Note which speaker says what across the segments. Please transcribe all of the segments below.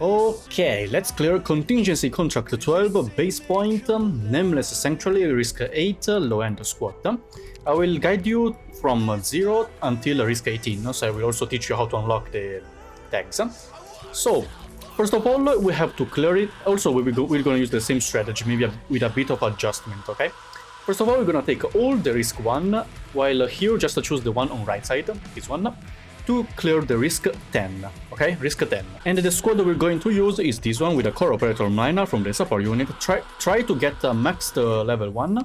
Speaker 1: Okay, let's clear Contingency Contract 12, base point, Nameless Sanctuary, risk 8, low end squad. I will guide you from 0 until risk 18, so I will also teach you how to unlock the tags. So, first of all, we have to clear it. Also, we're gonna use the same strategy, maybe with a bit of adjustment, okay? First of all, we're gonna take all the risk 1, while here just choose the one on right side, this one, to clear the risk 10, okay? Risk 10. And the squad we're going to use is this one with a core operator miner from the support unit. Try to get maxed level 1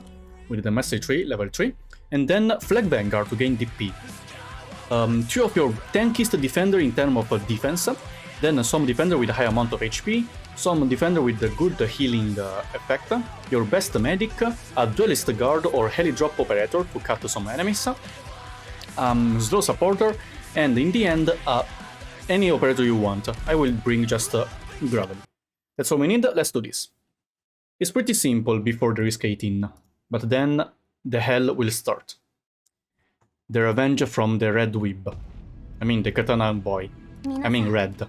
Speaker 1: with the mastery tree, level 3, and then Flag Vanguard to gain DP. 2 of your tankiest defender in terms of defense, then some defender with a high amount of HP, some defender with the good healing effect, your best medic, a duelist guard or heli drop operator to cut some enemies, slow supporter, and in the end, any operator you want. I will bring just Gravel. That's all we need, let's do this. It's pretty simple before the risk 18, but then the hell will start. The revenge from the red weeb. I mean the katana boy. I mean red.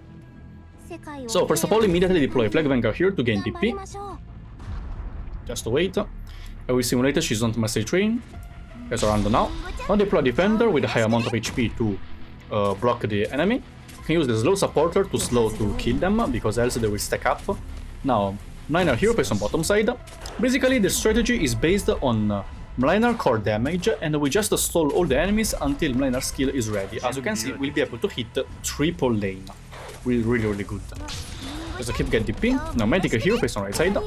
Speaker 1: So first of all, immediately deploy Flag Vanguard here to gain DP. Just wait. I will simulate she's on mastery train. Guys around now. Now deploy defender with a high amount of HP to block the enemy. You can use the slow supporter to slow to kill them, because else they will stack up. Now, miner here face on bottom side. Basically, the strategy is based on miner core damage, and we just stall all the enemies until miner skill is ready. As you can see, we'll be able to hit triple lane. Really good. Just keep get DP. Now medic here face on right side.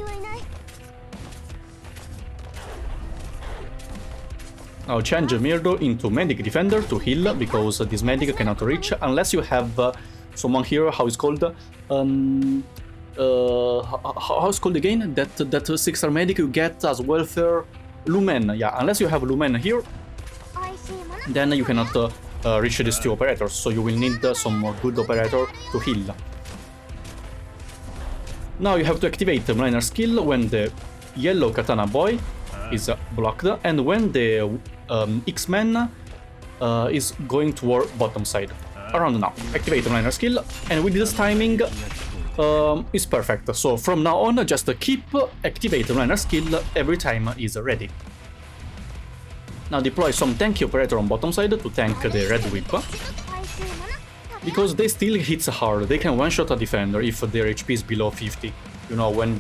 Speaker 1: Now change Mirdo into medic defender to heal, because this medic cannot reach unless you have someone here. How is called? How is called again? That 6-star medic you get as welfare. Lumen. Yeah, unless you have Lumen here, then you cannot reach these 2 operators. So you will need some more good operator to heal. Now you have to activate the miner skill when the yellow katana boy is blocked, and when the X-Men is going toward bottom side. Around now. Activate the miner skill, and with this timing is perfect. So from now on, just keep activate the miner skill every time is ready. Now deploy some tanky operator on bottom side to tank the red whip, because they still hits hard. They can one-shot a defender if their HP is below 50. You know, when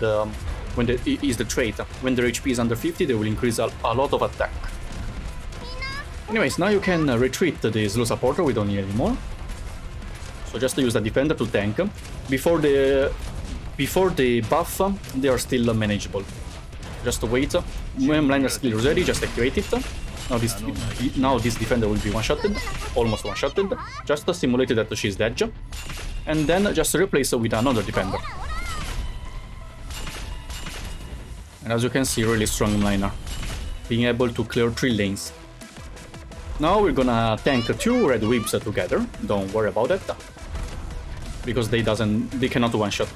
Speaker 1: is the trait. When their HP is under 50, they will increase a lot of attack. Anyways, now you can retreat the slow supporter, we don't need anymore. So just use the defender to tank. Before the buff, they are still manageable. Just wait. When miner skill is ready, just activate it. Now this defender will be one-shotted, almost one-shotted. Just simulate that she's dead. And then just replace with another defender. And as you can see, really strong miner, being able to clear 3 lanes. Now we're gonna tank 2 red whips together, don't worry about that, because they cannot one-shot.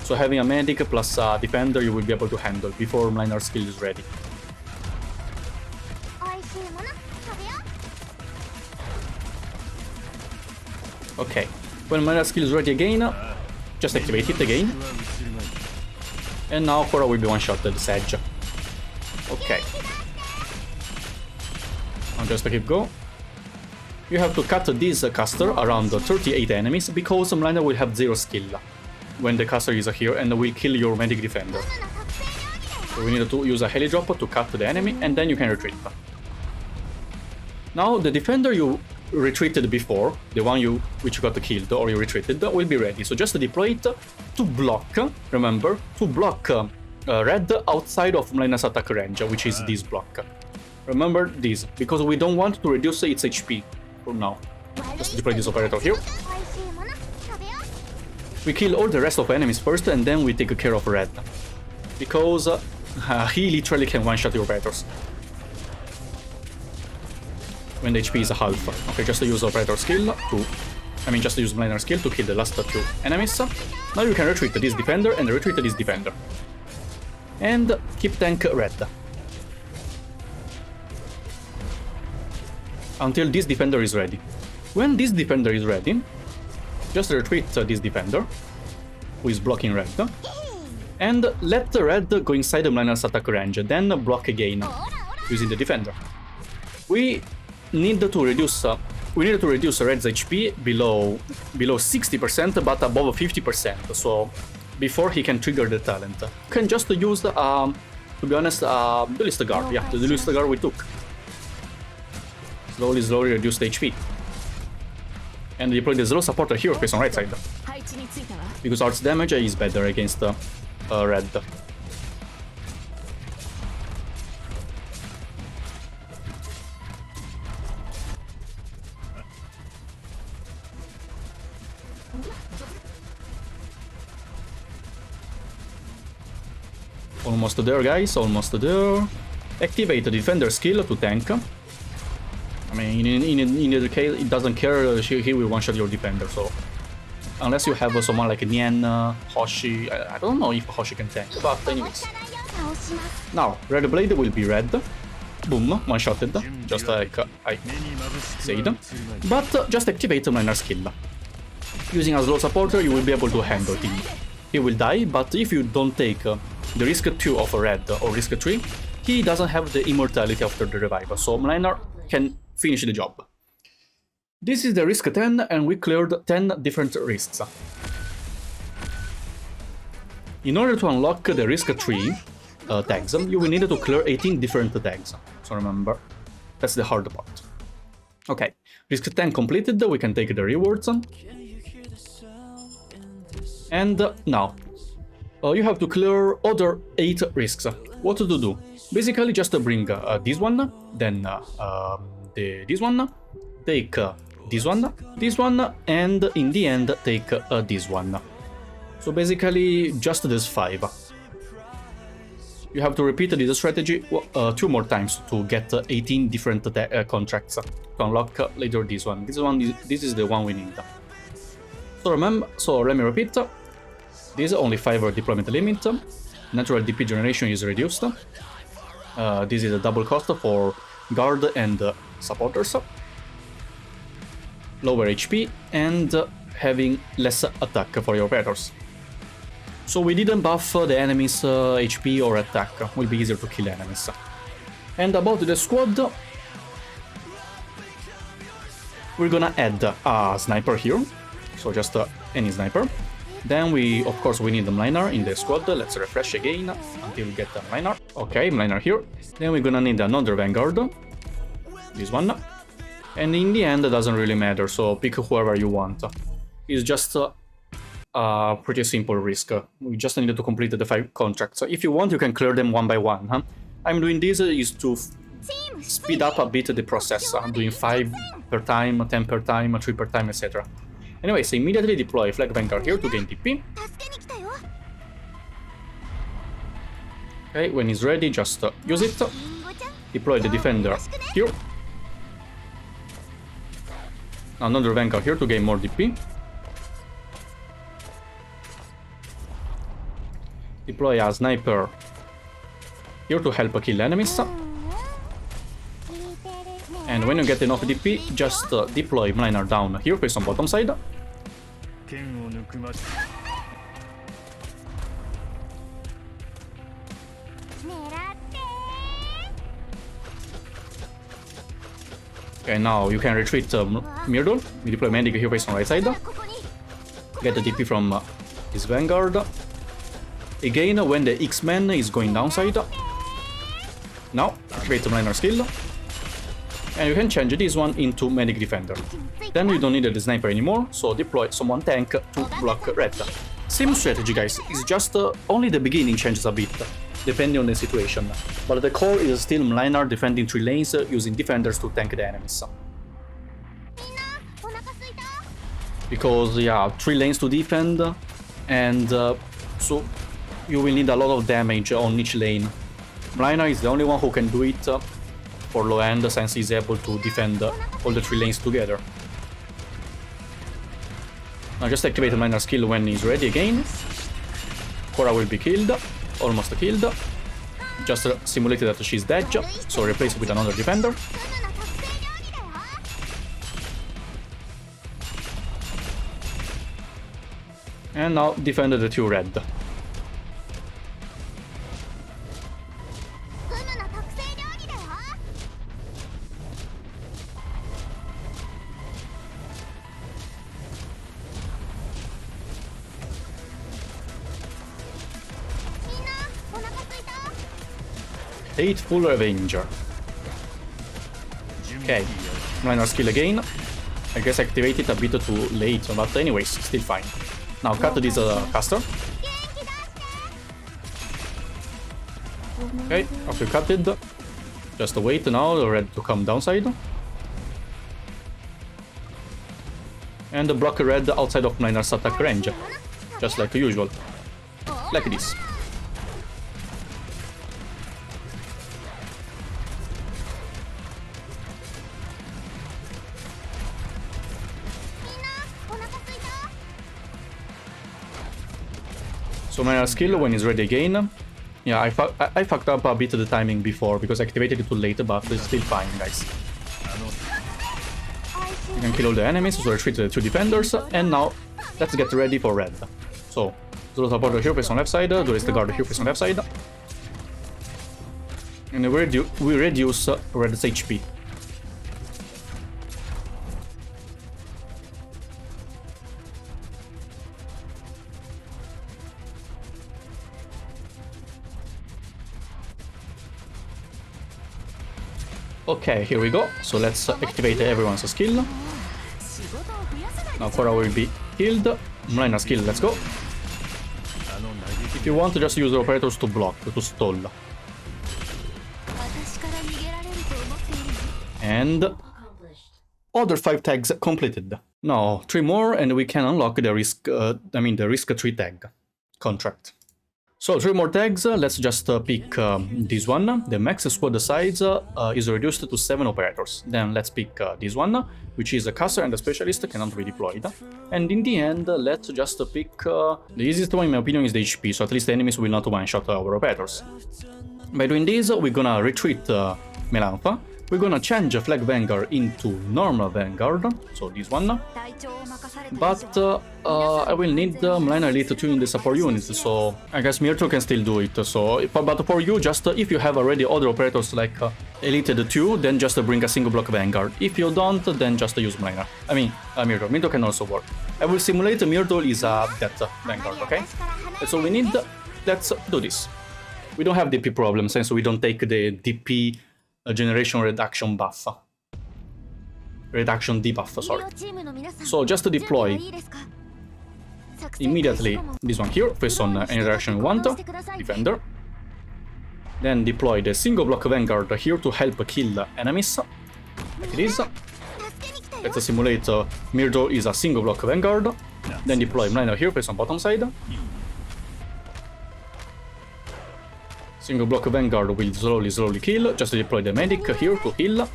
Speaker 1: So having a medic plus a defender you will be able to handle before miner skill is ready. Okay, when miner skill is ready again, just activate it again. And now Korra will be one-shotted, Sedge. Okay. Now just keep go. You have to cut this caster around 38 enemies, because miner will have 0 skill when the caster is here and will kill your medic defender. So we need to use a heli drop to cut the enemy, and then you can retreat. Now the defender you retreated before, the one which got killed or you retreated, will be ready. So just deploy it to block, remember, to block red outside of miner's attack range, which is this block. Remember this, because we don't want to reduce its HP for now. Just deploy this operator here. We kill all the rest of enemies first, and then we take care of red, because he literally can one-shot your operators when the HP is half. Okay, just use operator skill just use miner skill to kill the last 2 enemies. Now you can retreat this defender and retreat this defender. And keep tank red until this defender is ready. When this defender is ready, just retreat this defender. who is blocking red. And let the red go inside the liner's attack range, then block again, using the defender. We need to reduce red's HP below 60%, but above 50%, so before he can trigger the talent. You can just use, to be honest, Duelist Guard. Yeah, the Duelist Guard we took. Slowly reduce the HP. And deploy the slow supporter here face on right side. Because arts damage is better against red. Almost there, guys, almost there. Activate the defender skill to tank. I mean, in either case, it doesn't care, he will one-shot your defender, so... Unless you have someone like Nien, Hoshi... I don't know if Hoshi can tank, but anyways. Now, Red Blade will be red. Boom, one-shotted, just like I said. But just activate minor skill. Using a slow supporter, you will be able to handle him. He will die, but if you don't take the risk 2 of red or risk 3, he doesn't have the immortality after the revival, so Mliner can finish the job. This is the risk 10, and we cleared 10 different risks. In order to unlock the risk 3 tags, you will need to clear 18 different tags. So remember, that's the hard part. Okay, risk 10 completed, we can take the rewards. And now, you have to clear other 8 risks. What to do? Basically, just bring this one, then this one, take this one, and in the end, take this one. So basically, just these 5. You have to repeat this strategy 2 more times to get 18 different contracts to unlock later this one. This is the one we need. So let me repeat. This is only 5 deployment limit. Natural DP generation is reduced. This is a double cost for guard and supporters. Lower HP and having less attack for your operators. So we didn't buff the enemies' HP or attack. Will be easier to kill enemies. And about the squad, we're gonna add a sniper here. So just any sniper. Then of course we need the mliner in the squad. Let's refresh again until we get the mliner. Okay, mliner here. Then we're gonna need another vanguard. This one. And in the end it doesn't really matter, so pick whoever you want. It's just a pretty simple risk. We just need to complete the 5 contracts. So if you want, you can clear them one by one. I'm doing this is to speed up a bit the process. I'm doing 5 per time, 10 per time, 3 per time, etc. Anyways, immediately deploy Flag Vanguard here to gain TP. Okay, when he's ready, just use it. Deploy the defender here. Another Vanguard here to gain more DP. Deploy a sniper here to help kill enemies. And when you get enough DP, just deploy mliner down here, face on bottom side. Okay, now you can retreat Myrdle. We deploy Medic here, face on right side. Get the DP from his Vanguard. Again, when the X-Men is going downside. Now, activate the mliner skill. And you can change this one into Medic Defender. Then you don't need the sniper anymore, so deploy someone tank to block red. Same strategy, guys, it's just only the beginning changes a bit, depending on the situation. But the core is still mliner defending 3 lanes using defenders to tank the enemies. Because, yeah, 3 lanes to defend, and so you will need a lot of damage on each lane. Mliner is the only one who can do it for low end, since he's able to defend all the 3 lanes together. Now just activate the mliner skill when he's ready again. Cora will be killed, almost killed. Just simulated that she's dead, so replace it with another defender. And now defend the 2 red. Hateful Revenger. Okay, minor skill again. I guess activated a bit too late, but anyways, still fine. Now cut this caster. Okay, after cut it, just wait now, the red to come downside. And block red outside of minor's attack range, just like usual. Like this. So minor skill when it's ready again. Yeah, I fucked up a bit the timing before because I activated it too late, but it's still fine, guys. You can kill all the enemies, so retreat the 2 defenders, and now let's get ready for red. So, Zoro support here face on left side, Duelist guard here face on left side. And we reduce red's HP. Okay, here we go. So let's activate everyone's skill. Now Cora will be healed. Minor skill, let's go. If you want, just use the operators to block, to stall. And other 5 tags completed. Now 3 more and we can unlock the risk, the risk 3 tag contract. So 3 more tags, let's just pick this one. The max squad size is reduced to 7 operators. Then let's pick this one, which is a caster and a specialist, cannot be deployed. And in the end, let's just pick... the easiest one in my opinion is the HP, so at least the enemies will not one-shot our operators. By doing this, we're gonna retreat Melantha. We're gonna change Flag Vanguard into normal Vanguard, so this one. But I will need Mlina Elite 2 in the support units, so I guess Myrtle can still do it. So, but for you, just if you have already other operators like Elite 2, then just bring a single block Vanguard. If you don't, then just use Mlina. I mean, Myrtle. Myrtle can also work. I will simulate Myrtle is a death Vanguard, okay? That's all we need. Let's do this. We don't have DP problems, since we don't take the DP generation reduction buff. Reduction debuff, sorry. So just to deploy immediately this one here, face on any direction you want, defender. Then deploy the single block Vanguard here to help kill enemies, like this. Let's simulate Myrtle is a single block Vanguard. Then deploy Mliner here, face on bottom side. Single block Vanguard will slowly kill, just deploy the medic here to heal.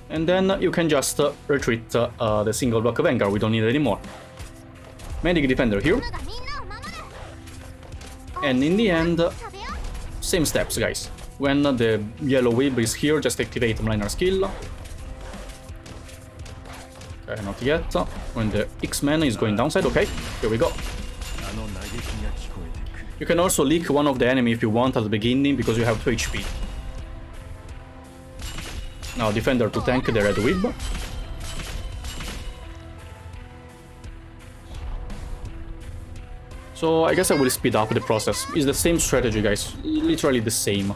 Speaker 1: And then you can just retreat the single block Vanguard, we don't need it anymore. Medic defender here. And in the end, same steps, guys. When the yellow web is here, just activate minor skill. Okay, not yet. When the X-Men is going downside, okay, here we go. You can also leak one of the enemy if you want at the beginning, because you have 2 HP. Now defender to tank the red whip. So I guess I will speed up the process. It's the same strategy, guys, literally the same.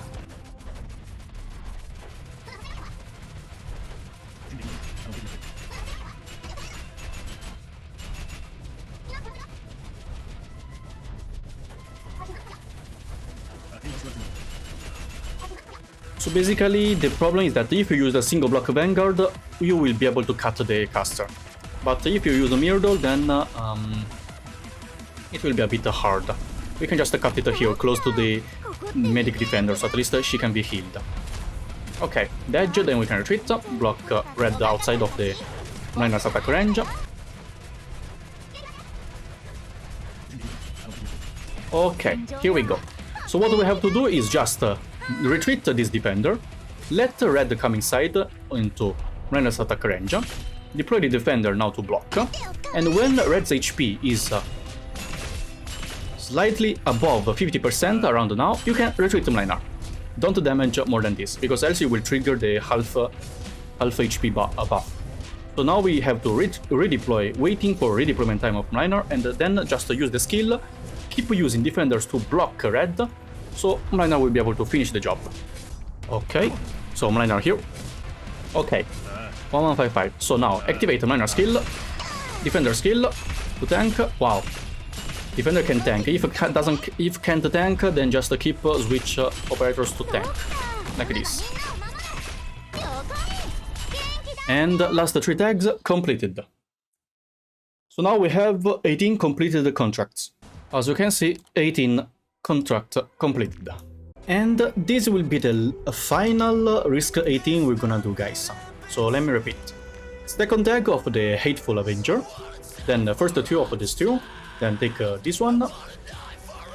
Speaker 1: So basically, the problem is that if you use a single block Vanguard, you will be able to cut the caster. But if you use a Myrtle, then it will be a bit hard. We can just cut it here, close to the medic defender, so at least she can be healed. Okay, dodge, then we can retreat, block red outside of the minor's attack range. Okay, here we go. So what we have to do is just retreat this defender, Let red come inside into Renner's attack range. Deploy the defender now to block. And when red's HP is slightly above 50% around now, you can retreat Mlinar. Don't damage more than this, because else you will trigger the half HP buff. So now we have to redeploy, waiting for redeployment time of Mlinar, and then just use the skill, keep using defenders to block red, so Mlinar will be able to finish the job. Okay, so Mlinar here. Okay, 1155. So now activate Mlinar skill, defender skill to tank. Wow, defender can tank. If can't tank, then just keep switch operators to tank, like this. And last 3 tags completed. So now we have 18 completed contracts. As you can see, 18 contract completed. And this will be the final risk 18 we're gonna do, guys. So let me repeat. Second tag of the Hateful Avenger, then the first 2 of this 2, then take this one,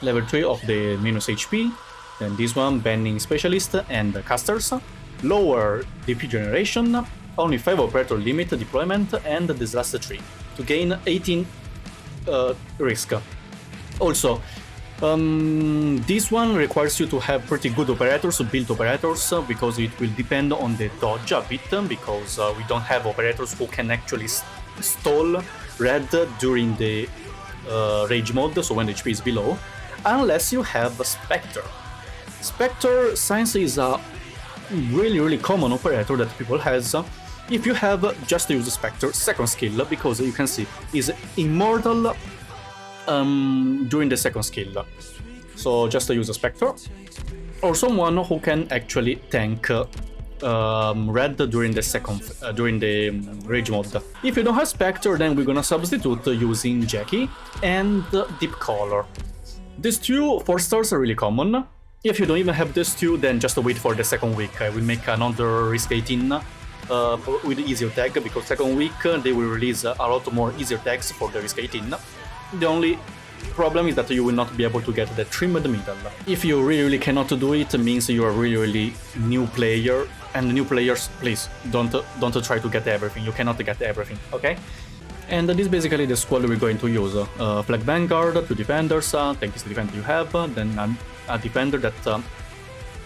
Speaker 1: level 3 of the minus HP, then this one, banning specialist and casters, lower DP generation, only 5 operator limit deployment, and this last 3 to gain 18 risk. Also, this one requires you to have pretty good operators, build operators, because it will depend on the dodge a bit, because we don't have operators who can actually stall red during the rage mode, so when the HP is below, unless you have a Spectre. Spectre, since is a really common operator that people has, if you have, just use Spectre, second skill, because you can see is immortal during the second skill. So just use a Spectre, or someone who can actually tank red during the rage mode. If you don't have Spectre, then we're gonna substitute using Jackie and Deep Color. These 2 4 stars are really common. If you don't even have these 2, then just wait for the second week. I will make another risk 18 with easier tag, because second week they will release a lot more easier tags for the risk 18. The only problem is that you will not be able to get the trimmed middle. If you really cannot do it, means you are really new player, and new players, please don't try to get everything. You cannot get everything, okay? And this is basically the squad we're going to use. Flag Vanguard, 2 defenders, tank is the defender you have, then a defender that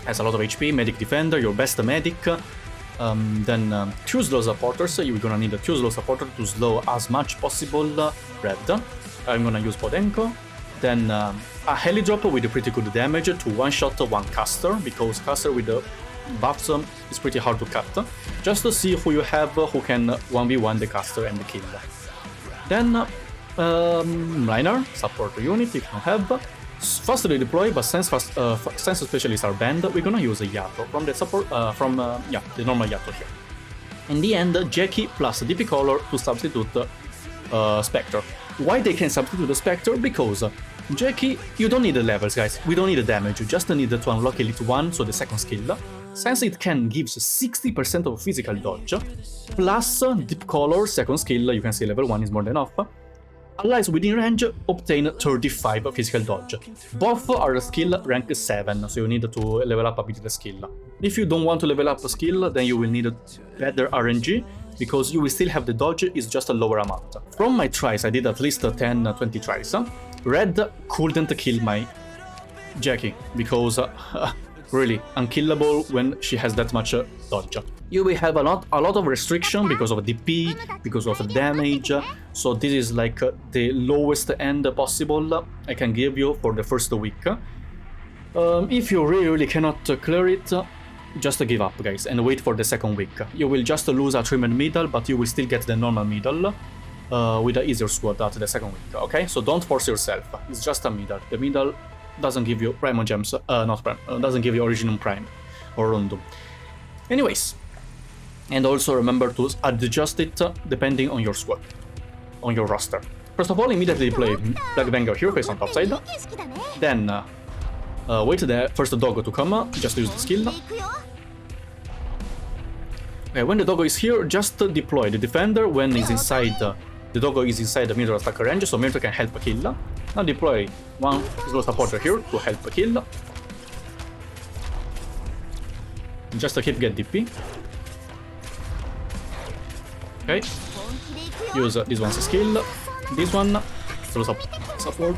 Speaker 1: has a lot of HP, medic defender, your best medic, then 2 slow supporters. You're gonna need 2 slow supporters to slow as much possible red. I'm gonna use Podenko, then a heli drop with pretty good damage to one-shot 1 caster, because caster with the buffs is pretty hard to cut, just to see who you have who can 1v1 the caster and the kill. Then Mlinar, support unit if you don't have. Fastly deploy, but since specialists are banned, we're gonna use a Yato from the support, the normal Yato here. In the end, Jackie plus DP Color to substitute Spectre. Why they can substitute the Spectre? Because Jackie, you don't need the levels, guys. We don't need the damage. You just need to unlock Elite 1, so the second skill. Since it can give 60% of physical dodge, plus Deep Color, second skill, you can see level 1 is more than enough. Allies within range obtain 35 physical dodge. Both are skill rank 7, so you need to level up a bit the skill. If you don't want to level up a skill, then you will need better RNG, because you will still have the dodge, it's just a lower amount. From my tries, I did at least 10-20 tries. Red couldn't kill my Jackie, because really unkillable when she has that much dodge. You will have a lot of restriction because of DP, because of damage, so this is like the lowest end possible I can give you for the first week. If you really cannot clear it, just give up, guys, and wait for the second week. You will just lose a trimmed middle, but you will still get the normal middle with an easier squad at the second week, okay? So don't force yourself, it's just a middle. The middle doesn't give you Primo Gems, doesn't give you Originum Prime or Rundum. Anyways, and also remember to adjust it depending on your squad, on your roster. First of all, immediately deploy Black Vanguard here, face on top side. Then wait the first doggo to come, just use the skill. When the doggo is here, just deploy the defender when he's inside. The doggo is inside the middle attacker range, so Mirto can help kill. Now deploy 1 slow supporter here to help kill. Just to keep get DP. Okay. Use this one's skill. This one. Slow support.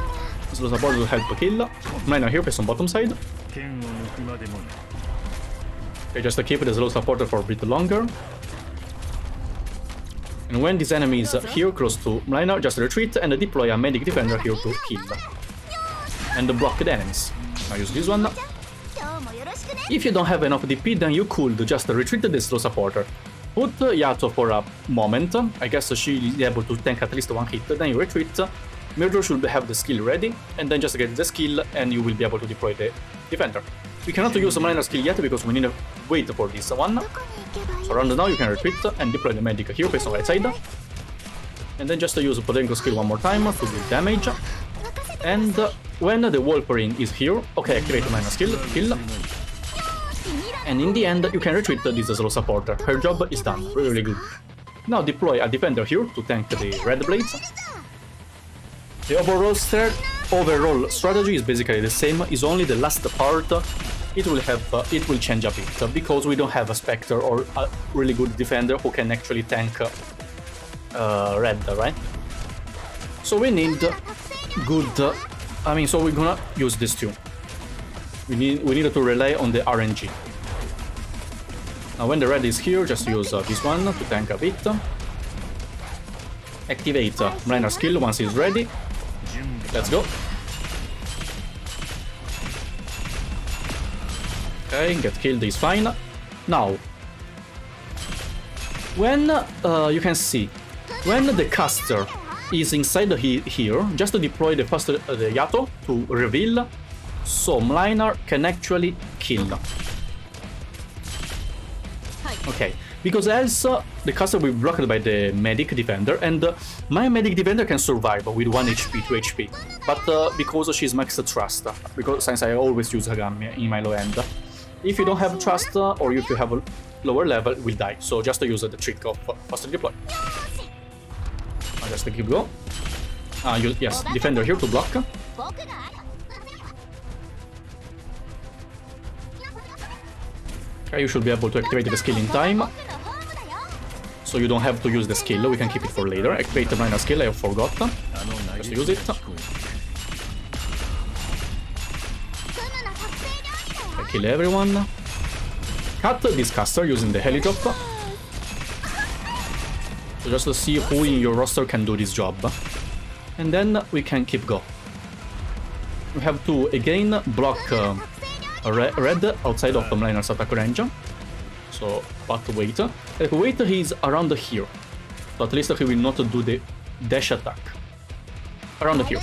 Speaker 1: Slow support will help to kill. Miner here based on bottom side. Okay, just to keep the slow supporter for a bit longer. And when this enemy is here close to Miner, just retreat and deploy a medic defender here to kill. And block the enemies. Now use this one. If you don't have enough DP, then you could just retreat the slow supporter. Put Yato for a moment. I guess she is able to tank at least one hit. Then you retreat. Murder should have the skill ready, and then just get the skill and you will be able to deploy the defender. We cannot use a Miner skill yet because we need to wait for this one. So around now you can retreat and deploy the medic here based on right side. And then just use Podenko skill one more time to do damage. And when the Wolverine is here, okay, activate Miner skill, kill. And in the end you can retreat this slow supporter. Her job is done, really good. Now deploy a defender here to tank the red blades. The overall strategy is basically the same, is only the last part it will change a bit, because we don't have a Spectre or a really good defender who can actually tank red, right? So we need good, so we're gonna use these two. We need to rely on the RNG. Now when the red is here, just use this one to tank a bit. Activate Miner skill once it's ready. Let's go. Okay, get killed is fine. Now, when you can see, when the caster is inside here, just to deploy the first the Yato to reveal, so Mliner can actually kill. Okay, because else the caster will be blocked by the medic defender, and my medic defender can survive with 1 HP, 2 HP, but because she's max trust, because since I always use Hagami in my low end. If you don't have trust, or if you have a lower level, will die, so just use the trick of faster deploy. Just keep going. Yes, defender here to block. Okay, you should be able to activate the skill in time, so you don't have to use the skill, we can keep it for later. Activate the Miner skill, I forgot. Just use it. Okay, kill everyone. Cut this caster using the heli drop. So just to see who in your roster can do this job. And then we can keep going. We have to again block red outside of the Mliner's attack range. So, but wait. Wait, he's around here. So at least he will not do the dash attack. Around here.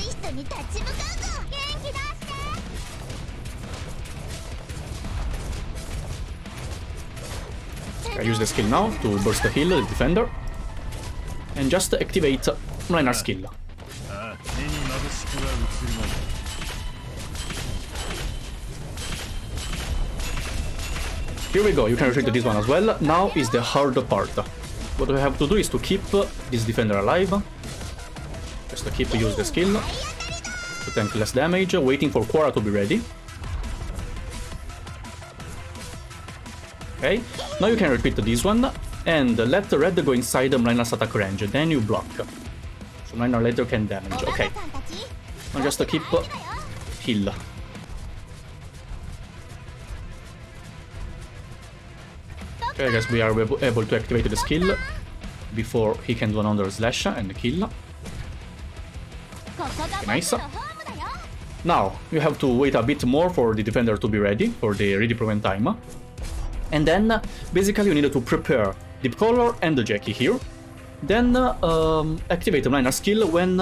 Speaker 1: I use the skill now to burst the heal, the defender. And just activate Mliner's skill. Here we go, you can retreat to this one as well. Now is the hard part. What we have to do is to keep this defender alive. Just to keep use the skill to tank less damage, waiting for Quora to be ready. Okay, now you can repeat this one and let the red go inside Mliner's attack range, then you block. So Mliner later can damage. Okay, now just to keep heal. Okay, I guess we are able to activate the skill before he can do another slash and kill. Okay, nice. Now, you have to wait a bit more for the defender to be ready for the redeployment time. And then, basically, you need to prepare Deep Color and the Jackie here. Then, activate the Mliner skill when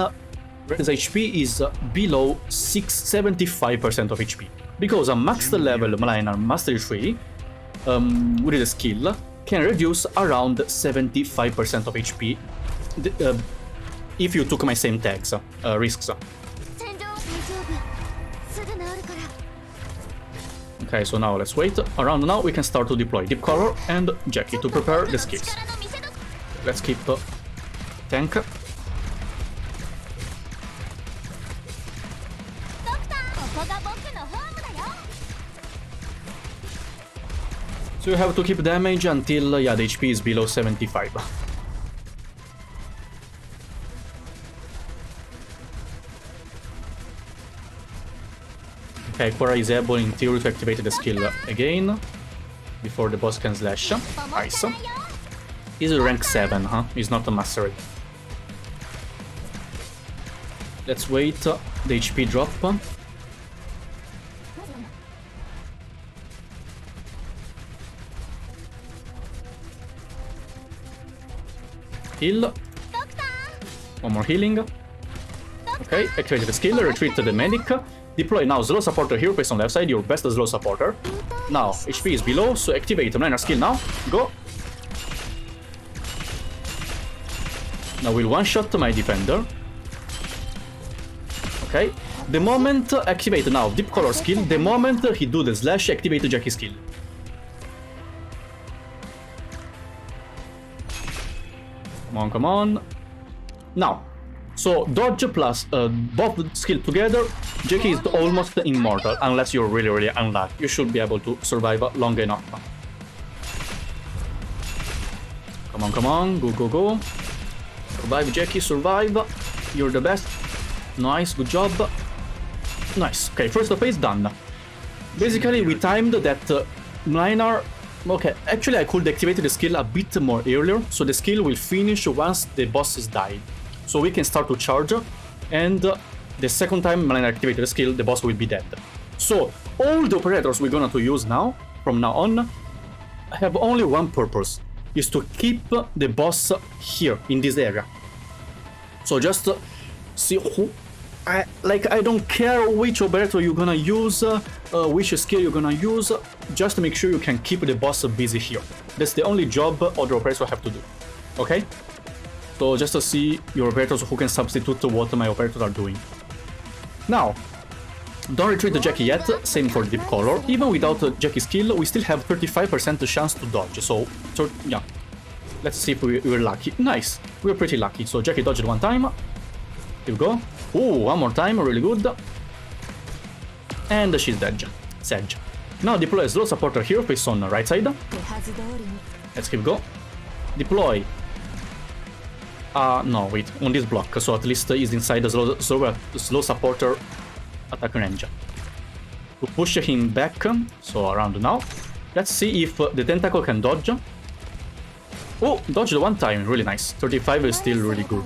Speaker 1: Red's HP is below 75% of HP. Because a max level Mliner Mastery 3 with the skill can reduce around 75% of HP if you took my same tags, risks. Okay, so now let's wait. Around now we can start to deploy Deep Color and Jackie to prepare the skills. Let's keep tank. So you have to keep damage until, yeah, the HP is below 75. Okay, Quora is able in theory to activate the skill again before the boss can slash. Nice. He's a rank 7, huh? He's not a master. Let's wait the HP drop. Heal. One more healing. Okay, activate the skill, retreat to the medic. Deploy now slow supporter here, face on left side, your best slow supporter. Now, HP is below, so activate minor skill now. Go. Now we'll one-shot my defender. Okay. The moment activate now deep color skill, the moment he do the slash, activate Jackie skill. Come on, come on. Now, so dodge plus both skill together, Jackie is almost immortal, unless you're really, really unlucky. You should be able to survive long enough. Come on, come on, go, go, go. Survive, Jackie, survive. You're the best. Nice, good job. Nice. Okay, first phase done. Basically, we timed that minor. Okay, actually I could activate the skill a bit more earlier, so the skill will finish once the boss is died. So we can start to charge, and the second time minor activate the skill, the boss will be dead. So all the operators we're gonna to use now, from now on, have only one purpose, is to keep the boss here, in this area. So just see who... I don't care which operator you're gonna use, which skill you're gonna use, just make sure you can keep the boss busy here. That's the only job other operators have to do. Okay? So just to see your operators who can substitute what my operators are doing. Now, don't retreat the Jackie yet, same for deep color. Even without Jackie's skill, we still have 35% chance to dodge, so yeah. Let's see if we're lucky. Nice, we're pretty lucky. So Jackie dodged one time. Here we go. Oh, one more time, really good. And she's dead. Sedge. Now deploy a slow supporter here, face on the right side. Let's keep go. Deploy. No, wait, on this block, so at least he's inside the slow supporter attack range. To push him back, so around now. Let's see if the tentacle can dodge. Oh, dodged one time, really nice. 35 is still really good.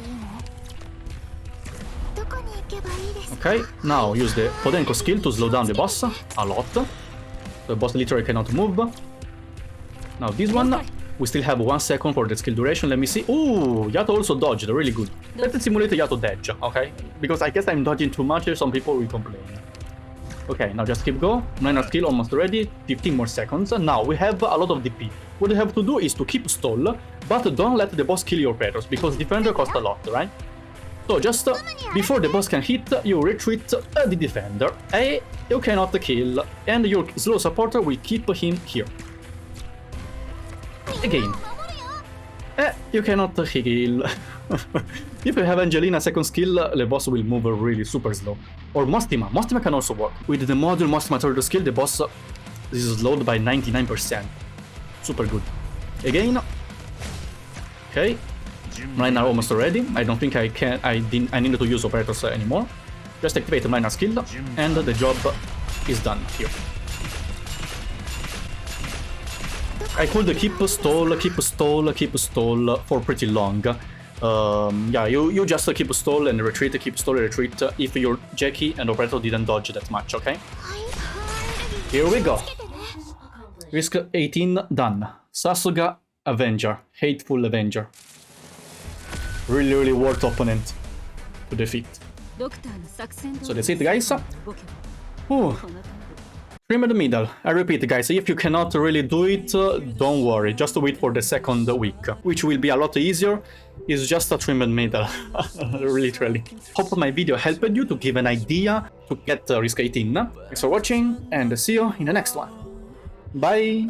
Speaker 1: Okay, now use the Podenko skill to slow down the boss a lot. The boss literally cannot move. Now this one, we still have 1 second for the skill duration. Let me see. Ooh, Yato also dodged, really good. Let's simulate Yato dodge, okay? Because I guess I'm dodging too much, some people will complain. Okay, now just keep go. Minor skill almost ready. 15 more seconds. Now we have a lot of DP. What you have to do is to keep stall, but don't let the boss kill your predators, because defender costs a lot, right? So just before the boss can hit, you retreat the defender. You cannot kill, and your slow supporter will keep him here. Again. You cannot kill. If you have Angelina second skill, the boss will move really super slow. Or Mostima. Mostima can also work. With the module Mostima third skill, the boss is slowed by 99%. Super good. Again. Okay. Mine are almost ready. I don't think I need to use operators anymore. Just activate the minor skill, and the job is done here. I could keep stall for pretty long. Yeah, you just keep stall and retreat, if your Jackie and operator didn't dodge that much, okay? Here we go. Risk 18 done. Sasuga Avenger. Hateful Avenger. Really, really worth opponent to defeat. So that's it, guys. Ooh. Trim in the middle. I repeat, guys, if you cannot really do it, don't worry. Just wait for the second week, which will be a lot easier. It's just a trim in the middle. Literally. Hope my video helped you to give an idea to get Risk 18. Thanks for watching, and see you in the next one. Bye!